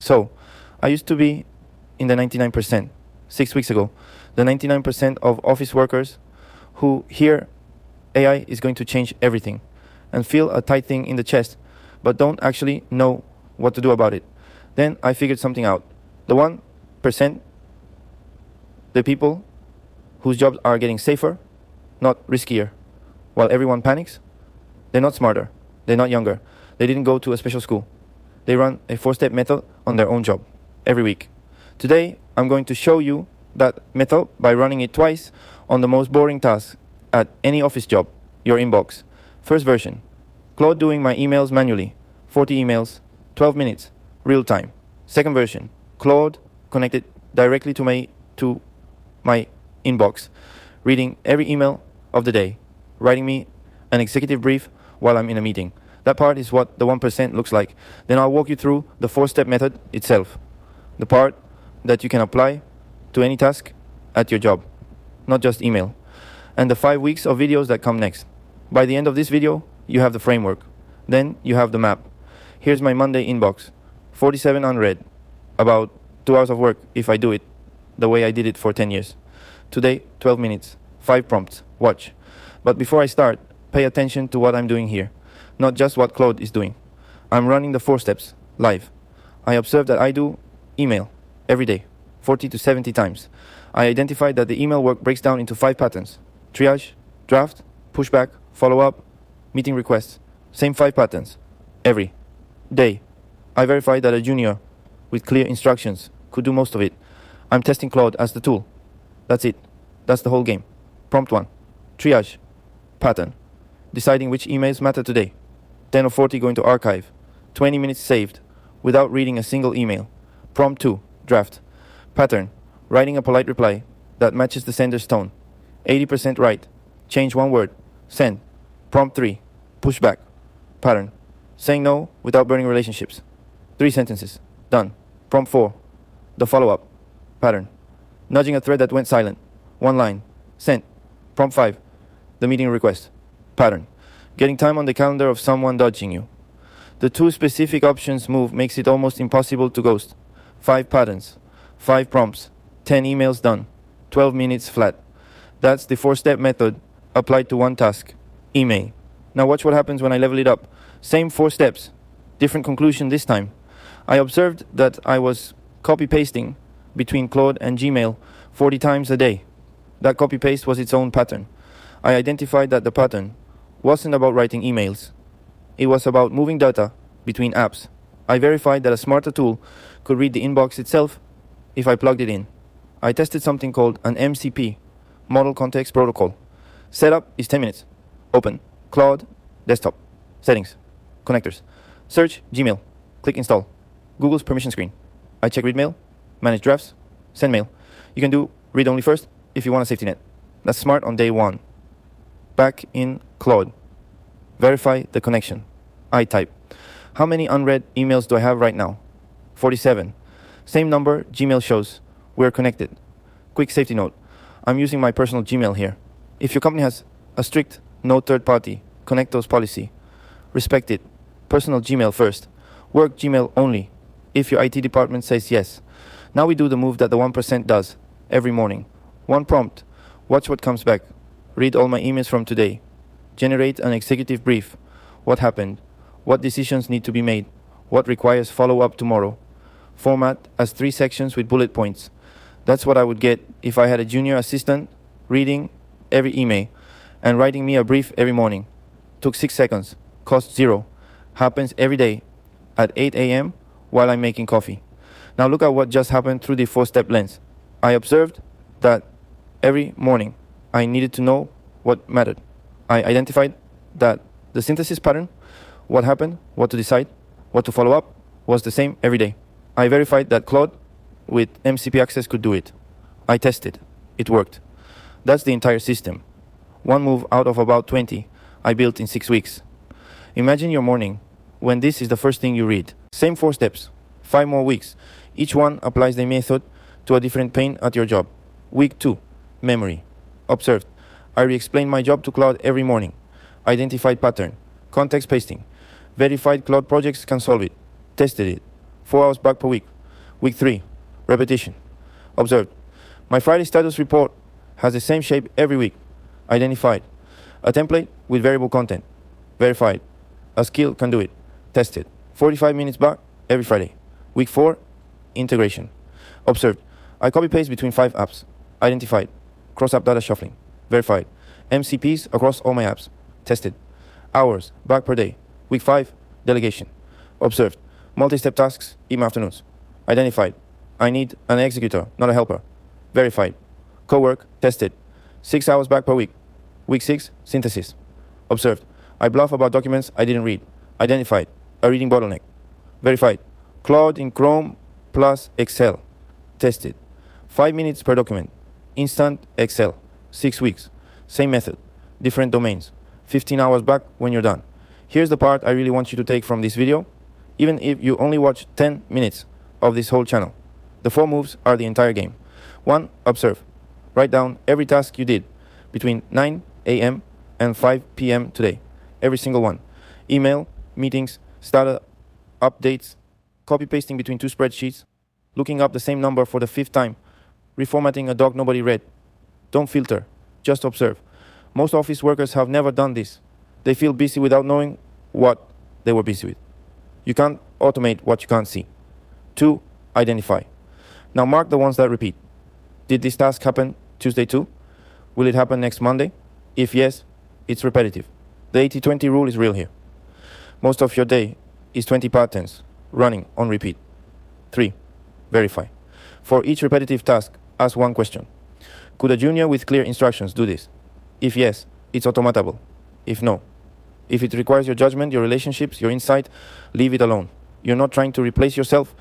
So, I used to be in the 99%. 6 weeks ago, the 99% of office workers who hear AI is going to change everything and feel a tight thing in the chest, but don't actually know what to do about it. Then I figured something out. The 1%, the people whose jobs are getting safer, not riskier. While everyone panics, they're not smarter, they're not younger, they didn't go to a special school. They run a 4-step method on their own job every week. Today, I'm going to show you that method by running it twice on the most boring task at any office job, your inbox. First version, Claude doing my emails manually, 40 emails, 12 minutes, real time. Second version, Claude connected directly to my inbox, reading every email of the day, writing me an executive brief while I'm in a meeting. That part is what the 1% looks like. Then I'll walk you through the 4-step method itself, the part that you can apply to any task at your job, not just email, and the 5 weeks of videos that come next. By the end of this video, you have the framework. Then you have the map. Here's my Monday inbox, 47 unread, about 2 hours of work if I do it the way I did it for 10 years. Today, 12 minutes, 5 prompts, watch. But before I start, pay attention to what I'm doing here, not just what Claude is doing. I'm running the 4 steps, live. I observe that I do email every day, 40 to 70 times. I identified that the email work breaks down into 5 patterns: triage, draft, pushback, follow-up, meeting requests. Same 5 patterns, every day. I verified that a junior with clear instructions could do most of it. I'm testing Claude as the tool. That's it. That's the whole game. Prompt 1, triage, pattern. Deciding which emails matter today. 10 or 40 going to archive. 20 minutes saved without reading a single email. Prompt 2, draft. Pattern, writing a polite reply that matches the sender's tone. 80% right. Change 1 word. Send. Prompt 3, pushback. Pattern, saying no without burning relationships. 3 sentences. Done. Prompt 4, the follow-up. Pattern, nudging a thread that went silent. 1 line. Sent. Prompt 5, the meeting request. Pattern, getting time on the calendar of someone dodging you. The 2 specific options move makes it almost impossible to ghost. 5 patterns, 5 prompts, 10 emails done, 12 minutes flat. That's the 4-step method applied to 1 task, email. Now watch what happens when I level it up. Same 4 steps, different conclusion this time. I observed that I was copy-pasting between Claude and Gmail 40 times a day. That copy-paste was its own pattern. I identified that the pattern wasn't about writing emails. It was about moving data between apps. I verified that a smarter tool could read the inbox itself if I plugged it in. I tested something called an MCP, Model Context Protocol. Setup is 10 minutes. Open Claude Desktop. Settings. Connectors. Search Gmail. Click install. Google's permission screen. I check read mail, manage drafts, send mail. You can do read only first if you want a safety net. That's smart on day 1. Back in Claude. Verify the connection. I type. How many unread emails do I have right now? 47. Same number Gmail shows. We're connected. Quick safety note. I'm using my personal Gmail here. If your company has a strict no third party connect those policy, respect it. Personal Gmail first. Work Gmail only if your IT department says yes. Now we do the move that the 1% does every morning. 1 prompt. Watch what comes back. Read all my emails from today. Generate an executive brief. What happened? What decisions need to be made? What requires follow-up tomorrow? Format as 3 sections with bullet points. That's what I would get if I had a junior assistant reading every email and writing me a brief every morning. Took 6 seconds. Cost 0. Happens every day at 8 a.m. while I'm making coffee. Now look at what just happened through the 4-step lens. I observed that every morning I needed to know what mattered. I identified that the synthesis pattern, what happened, what to decide, what to follow up, was the same every day. I verified that Claude with MCP access could do it. I tested. It worked. That's the entire system. 1 move out of about 20 I built in 6 weeks. Imagine your morning when this is the first thing you read. Same 4 steps, 5 more weeks. Each one applies the method to a different pane at your job. Week 2, memory. Observed. I re-explained my job to Claude every morning. Identified pattern. Context pasting. Verified Claude projects can solve it. Tested it. 4 hours back per week. Week 3, repetition. Observed. My Friday status report has the same shape every week. Identified. A template with variable content. Verified. A skill can do it. Tested. 45 minutes back every Friday. Week 4, integration. Observed. I copy-paste between 5 apps. Identified. Cross-app data shuffling. Verified. MCPs across all my apps. Tested. Hours back per day. Week 5, delegation. Observed. Multi-step tasks, even afternoons. Identified. I need an executor, not a helper. Verified. Cowork, tested. 6 hours back per week. Week 6, synthesis. Observed. I bluff about documents I didn't read. Identified. A reading bottleneck. Verified. Claude in Chrome plus Excel. Tested. 5 minutes per document. Instant Excel. 6 weeks. Same method. Different domains. 15 hours back when you're done. Here's the part I really want you to take from this video, even if you only watch 10 minutes of this whole channel. The 4 moves are the entire game. 1. Observe. Write down every task you did between 9 a.m. and 5 p.m. today. Every single one. Email, meetings, startup updates, copy-pasting between 2 spreadsheets, looking up the same number for the 5th time, reformatting a doc nobody read. Don't filter. Just observe. Most office workers have never done this. They feel busy without knowing what they were busy with. You can't automate what you can't see. 2. Identify. Now mark the ones that repeat. Did this task happen Tuesday too? Will it happen next Monday? If yes, it's repetitive. The 80-20 rule is real here. Most of your day is 20 patterns running on repeat. 3. Verify. For each repetitive task, ask one question. Could a junior with clear instructions do this? If yes, it's automatable. If no, if it requires your judgment, your relationships, your insight, leave it alone. You're not trying to replace yourself.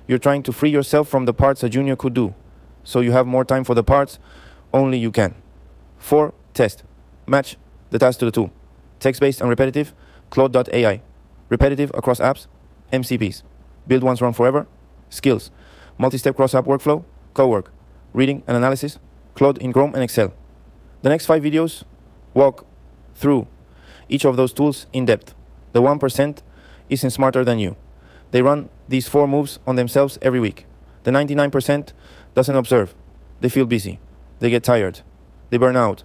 You're trying to free yourself from the parts a junior could do. So you have more time for the parts only you can. 4. Test. Match the task to the tool. Text-based and repetitive, claude.ai. Repetitive across apps, MCPs. Build once, run forever, skills. Multi-step cross-app workflow, Cowork. Reading and analysis, Claude in Chrome and Excel. The next 5 videos walk through each of those tools in depth. The 1% isn't smarter than you. They run these 4 moves on themselves every week. The 99% doesn't observe. They feel busy. They get tired. They burn out.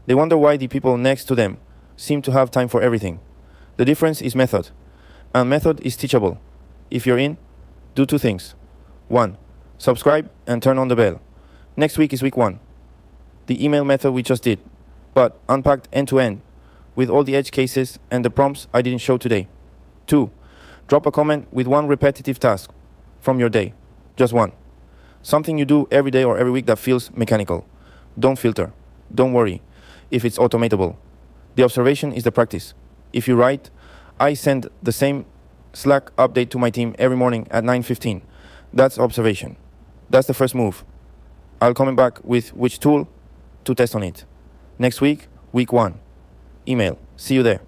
They wonder why the people next to them seem to have time for everything. The difference is method. And method is teachable. If you're in, do 2 things. 1. Subscribe and turn on the bell. Next week is week 1. The email method we just did, but unpacked end-to-end with all the edge cases and the prompts I didn't show today. 2. Drop a comment with 1 repetitive task from your day. Just 1. Something you do every day or every week that feels mechanical. Don't filter. Don't worry if it's automatable. The observation is the practice. If you write, I send the same Slack update to my team every morning at 9:15. That's observation. That's the first move. I'll comment back with which tool to test on it. Next week, week 1. Email. See you there.